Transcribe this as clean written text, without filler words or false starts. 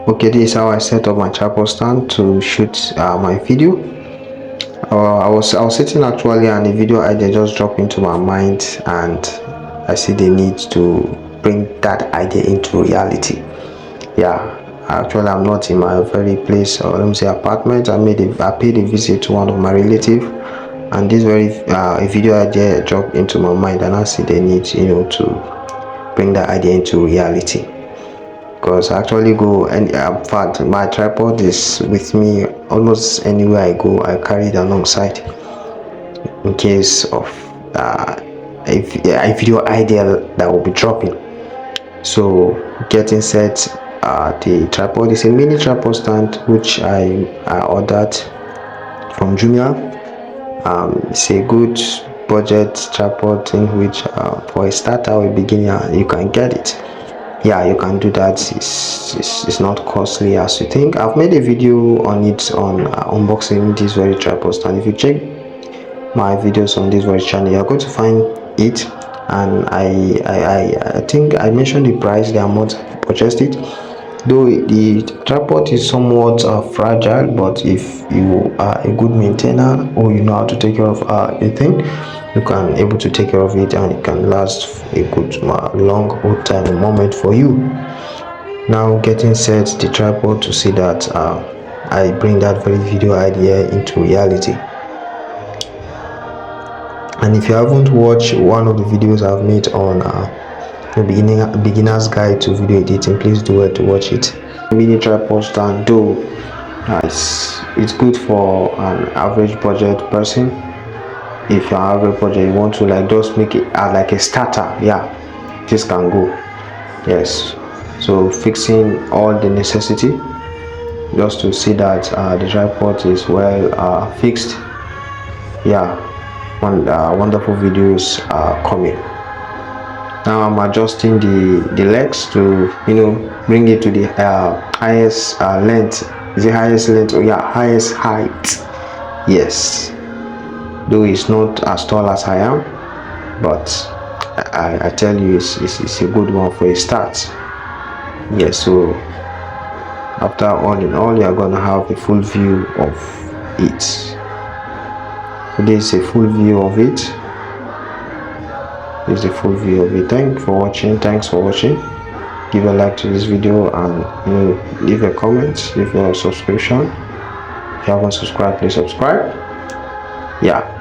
Okay, this is how I set up my tripod stand to shoot my video. I was sitting actually, and a video idea just dropped into my mind, and I see the need to bring that idea into reality. Yeah, actually I'm not in my very place, or let me say apartment. I paid a visit to one of my relatives, and this very a video idea dropped into my mind, and I see the need, to bring that idea into reality. Because I actually go, and in fact my tripod is with me almost anywhere I go. I carry it alongside in case of a video idea that will be dropping. So getting set, the tripod is a mini tripod stand which I ordered from Jumia. It's a good budget tripod thing which for a starter or a beginner you can get it. Yeah, you can do that. It's not costly as you think. I've made a video on it, on unboxing this very tripod stand. If you check my videos on this very channel, you're going to find it. And I think I mentioned the price, the amount I purchased it, though the tripod is somewhat fragile, but if you are a good maintainer, or you know how to take care of a thing, you can able to take care of it, and it can last a good long old time moment for you. Now getting set the tripod to see that I bring that very video idea into reality. And if you haven't watched one of the videos I've made on the beginner's guide to video editing, please do it to watch it. Mini tripod stand, though it's good for an average budget person. If you're average budget, you want to like just make it like a starter, yeah, this can go. Yes, so fixing all the necessity just to see that the tripod is well fixed. Yeah, wonderful videos are coming. Now I'm adjusting the legs to bring it to the highest length. Is it highest length? Oh yeah, highest height. Yes, though it's not as tall as I am, but I tell you it's a good one for a start. Yes, so after all in all, you're gonna have a full view of it. So this is a full view of it. This is the full view of it. Thanks for watching. Give a like to this video, and leave a comment, leave a subscription. If you haven't subscribed, please subscribe. Yeah.